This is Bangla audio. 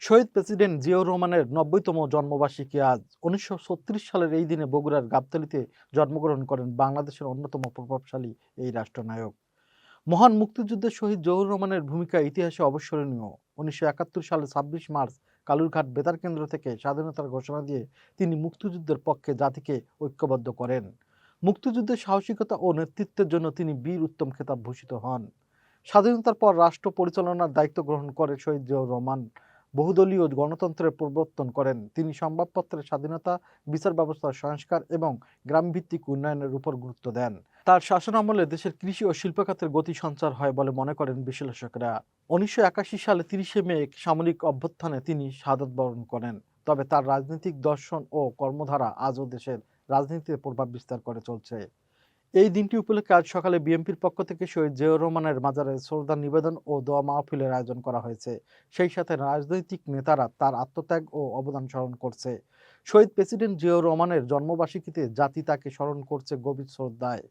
শহীদ প্রেসিডেন্ট জিয়াউর রহমানের ৯০তম জন্মবার্ষিকী আজ। ১৯৩৬ সালের এই দিনে বগুড়ার গাবতলীতে জন্মগ্রহণ করেন বাংলাদেশের অন্যতম প্রভাবশালী এই রাষ্ট্রনায়ক। মহান মুক্তিযুদ্ধের শহীদ জিয়াউর রহমানের ভূমিকা ইতিহাসে অবিস্মরণীয়। ১৯৭১ সালে ২৬ মার্চ কালুরঘাট বেতার কেন্দ্র থেকে স্বাধীনতার ঘোষণা দিয়ে তিনি মুক্তিযুদ্ধের পক্ষে জাতিকে ঐক্যবদ্ধ করেন। মুক্তিযুদ্ধের সাহসিকতা ও নেতৃত্বের জন্য তিনি বীর উত্তম খেতাব ভূষিত হন। স্বাধীনতার পর রাষ্ট্র পরিচালনার দায়িত্ব গ্রহণ করে শহীদ জিয়াউর রহমান বহুদলীয় গণতন্ত্রের প্রবর্তন করেন। তিনি সংবাদপত্রের স্বাধীনতা, বিচার ব্যবস্থার সংস্কার এবং গ্রামভিত্তিক উন্নয়নের উপর গুরুত্ব দেন। তার শাসনামলে দেশের কৃষি ও শিল্প খাতের গতি সঞ্চার হয় বলে মনে করেন বিশ্লেষকেরা। ১৯৮১ সালে ৩০শে মে সামরিক অভ্যুত্থানে তিনি শাহাদত বরণ করেন। তবে তার রাজনৈতিক দর্শন ও কর্মধারা আজও দেশের রাজনীতিতে প্রভাব বিস্তার করে চলছে। এই দিনটি উপলক্ষে আজ সকালে বিএনপির পক্ষ থেকে শহীদ জিয়াউর রহমানের মাজারে শ্রদ্ধা নিবেদন ও দোয়া মাহফিলের আয়োজন করা হয়েছে। সেই সাথে রাজনৈতিক নেতারা তার আত্মত্যাগ ও অবদান স্মরণ করছে। শহীদ প্রেসিডেন্ট জিয়াউর রহমানের জন্মবার্ষিকীতে জাতি তাকে স্মরণ করছে গভীর শ্রদ্ধায়।